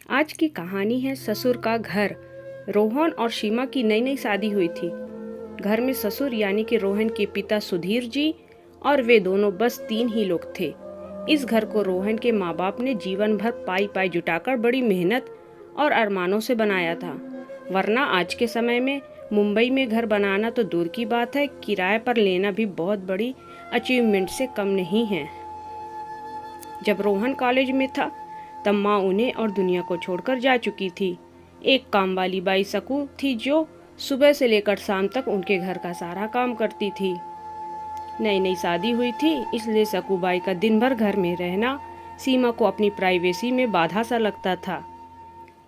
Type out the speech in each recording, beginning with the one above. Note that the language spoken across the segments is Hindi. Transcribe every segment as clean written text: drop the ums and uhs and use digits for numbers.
आज की कहानी है ससुर का घर। रोहन और सीमा की नई नई शादी हुई थी। घर में ससुर यानी कि रोहन के पिता सुधीर जी और वे दोनों बस 3 ही लोग थे। इस घर को रोहन के माँ बाप ने जीवन भर पाई पाई जुटाकर बड़ी मेहनत और अरमानों से बनाया था। वरना आज के समय में मुंबई में घर बनाना तो दूर की बात है, किराए पर लेना भी बहुत बड़ी अचीवमेंट से कम नहीं है। जब रोहन कॉलेज में था तब माँ उन्हें और दुनिया को छोड़कर जा चुकी थी। एक काम वाली बाई सकू थी जो सुबह से लेकर शाम तक उनके घर का सारा काम करती थी। नई नई शादी हुई थी, इसलिए सकू बाई का दिन भर घर में रहना सीमा को अपनी प्राइवेसी में बाधा सा लगता था।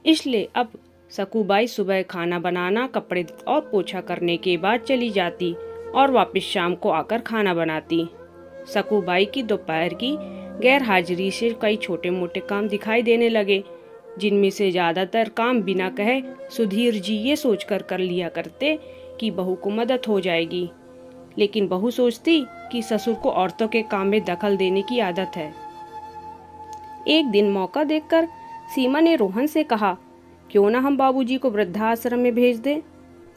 इसलिए अब सकू बाई सुबह खाना बनाना, कपड़े और पोछा करने के बाद चली जाती और वापस शाम को आकर खाना बनाती। सकू बाई की दोपहर की गैर हाजिरी से कई छोटे मोटे काम दिखाई देने लगे, जिनमें से ज्यादातर काम बिना कहे सुधीर जी ये सोचकर कर लिया करते कि बहू को मदद हो जाएगी। लेकिन बहू सोचती कि ससुर को औरतों के काम में दखल देने की आदत है। एक दिन मौका देखकर सीमा ने रोहन से कहा, क्यों ना हम बाबूजी को वृद्धाश्रम में भेज दें।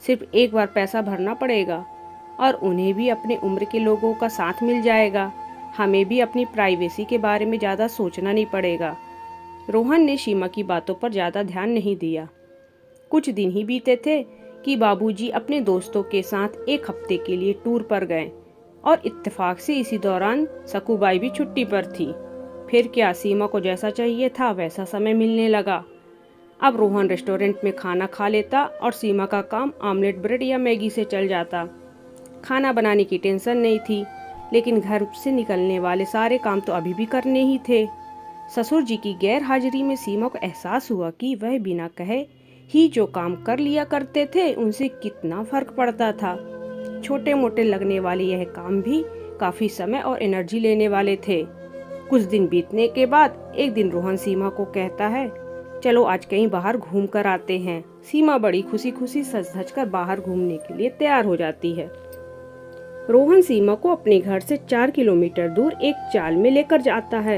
सिर्फ एक बार पैसा भरना पड़ेगा और उन्हें भी अपने उम्र के लोगों का साथ मिल जाएगा। हमें भी अपनी प्राइवेसी के बारे में ज़्यादा सोचना नहीं पड़ेगा। रोहन ने सीमा की बातों पर ज़्यादा ध्यान नहीं दिया। कुछ दिन ही बीते थे कि बाबूजी अपने दोस्तों के साथ एक हफ्ते के लिए टूर पर गए और इत्तेफाक से इसी दौरान सकूबाई भी छुट्टी पर थी। फिर क्या, सीमा को जैसा चाहिए था वैसा समय मिलने लगा। अब रोहन रेस्टोरेंट में खाना खा लेता और सीमा का काम आमलेट ब्रेड या मैगी से चल जाता। खाना बनाने की टेंशन नहीं थी, लेकिन घर से निकलने वाले सारे काम तो अभी भी करने ही थे। ससुर जी की गैर हाजिरी में सीमा को एहसास हुआ कि वह बिना कहे ही जो काम कर लिया करते थे उनसे कितना फर्क पड़ता था। छोटे मोटे लगने वाले यह काम भी काफी समय और एनर्जी लेने वाले थे। कुछ दिन बीतने के बाद एक दिन रोहन सीमा को कहता है, चलो आज कहीं बाहर घूम कर आते हैं। सीमा बड़ी खुशी खुशी सज धज कर बाहर घूमने के लिए तैयार हो जाती है। रोहन सीमा को अपने घर से 4 किलोमीटर दूर एक चाल में लेकर जाता है।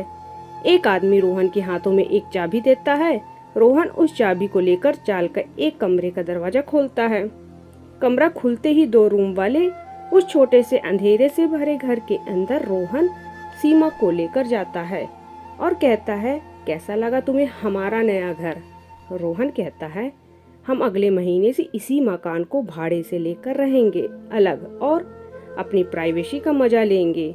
एक आदमी रोहन के हाथों में एक चाबी देता है। रोहन उस चाबी को लेकर चाल का एक कमरे का दरवाजा खोलता है। कमरा खुलते ही 2 रूम वाले उस छोटे से अंधेरे से भरे घर के अंदर रोहन सीमा को लेकर जाता है और कहता है, कैसा लगा तुम्हें हमारा नया घर। रोहन कहता है, हम अगले महीने से इसी मकान को भाड़े से लेकर रहेंगे अलग और अपनी प्राइवेसी का मजा लेंगे।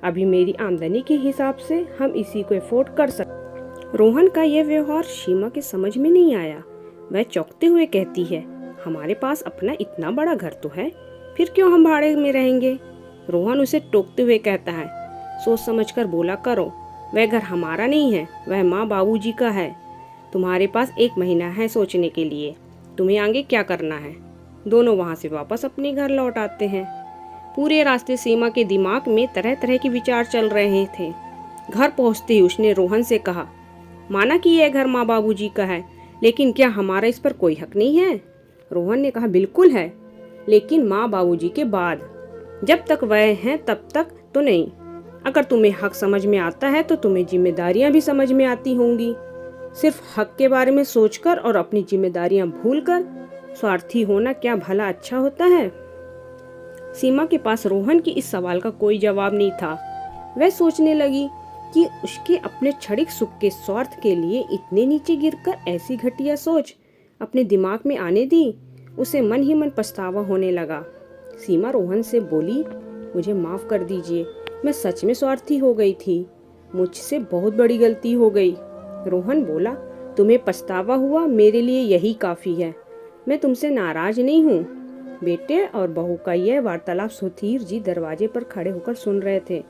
अभी मेरी आमदनी के हिसाब से हम इसी को अफोर्ड कर सकते। रोहन का यह व्यवहार सीमा के समझ में नहीं आया। वह चौंकते हुए कहती है, हमारे पास अपना इतना बड़ा घर तो है, फिर क्यों हम भाड़े में रहेंगे। रोहन उसे टोकते हुए कहता है, सोच समझकर बोला करो, वह घर हमारा नहीं है, वह माँ बाबूजी का है। तुम्हारे पास 1 महीना है सोचने के लिए, तुम्हें आगे क्या करना है। दोनों वहाँ से वापस अपने घर लौट आते हैं। पूरे रास्ते सीमा के दिमाग में तरह तरह के विचार चल रहे थे। घर पहुँचते ही उसने रोहन से कहा, माना कि यह घर माँ बाबूजी का है, लेकिन क्या हमारा इस पर कोई हक नहीं है। रोहन ने कहा, बिल्कुल है, लेकिन माँ बाबूजी के बाद। जब तक वह हैं तब तक तो नहीं। अगर तुम्हें हक समझ में आता है तो तुम्हें जिम्मेदारियां भी समझ में आती होंगी। सिर्फ हक के बारे में सोचकर और अपनी जिम्मेदारियां भूलकर स्वार्थी होना क्या भला अच्छा होता है। सीमा के पास रोहन की इस सवाल का कोई जवाब नहीं था। वह सोचने लगी कि उसके अपने क्षणिक सुख के स्वार्थ के लिए इतने नीचे गिरकर ऐसी घटिया सोच अपने दिमाग में आने दी। उसे मन ही मन पछतावा होने लगा। सीमा रोहन से बोली, मुझे माफ कर दीजिए, मैं सच में स्वार्थी हो गई थी, मुझसे बहुत बड़ी गलती हो गई। रोहन बोला, तुम्हें पछतावा हुआ, मेरे लिए यही काफी है, मैं तुमसे नाराज नहीं हूँ। बेटे और बहू का यह वार्तालाप सुधीर जी दरवाजे पर खड़े होकर सुन रहे थे।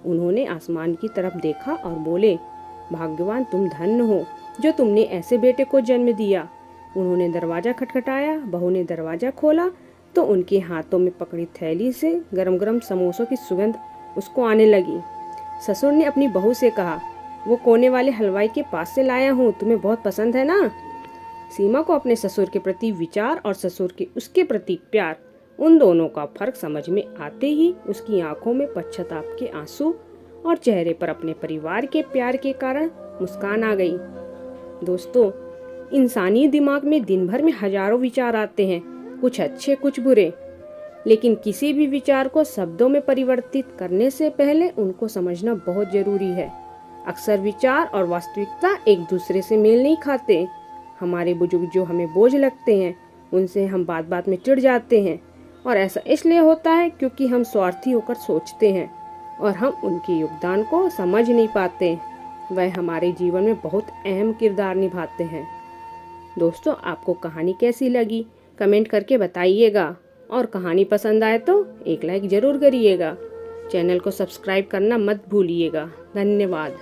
उन्होंने आसमान की तरफ देखा और बोले, भाग्यवान तुम धन्य हो जो तुमने ऐसे बेटे को जन्म दिया। उन्होंने दरवाजा खटखटाया। बहू ने दरवाजा खोला तो उनके हाथों में पकड़ी थैली से गरम गरम समोसों की सुगंध उसको आने लगी। ससुर ने अपनी बहू से कहा, वो कोने वाले हलवाई के पास से लाया हूँ, तुम्हें बहुत पसंद है ना। सीमा को अपने ससुर के प्रति विचार और ससुर के उसके प्रति प्यार, उन दोनों का फर्क समझ में आते ही उसकी आंखों में पश्चाताप के आंसू और चेहरे पर अपने परिवार के प्यार के कारण मुस्कान आ गई। दोस्तों, इंसानी दिमाग में दिन भर में हजारों विचार आते हैं, कुछ अच्छे कुछ बुरे। लेकिन किसी भी विचार को शब्दों में परिवर्तित करने से पहले उनको समझना बहुत जरूरी है। अक्सर विचार और वास्तविकता एक दूसरे से मेल नहीं खाते। हमारे बुजुर्ग जो हमें बोझ लगते हैं, उनसे हम बात बात में चिढ़ जाते हैं, और ऐसा इसलिए होता है क्योंकि हम स्वार्थी होकर सोचते हैं और हम उनके योगदान को समझ नहीं पाते। वह हमारे जीवन में बहुत अहम किरदार निभाते हैं। दोस्तों, आपको कहानी कैसी लगी कमेंट करके बताइएगा, और कहानी पसंद आए तो एक लाइक ज़रूर करिएगा। चैनल को सब्सक्राइब करना मत भूलिएगा। धन्यवाद।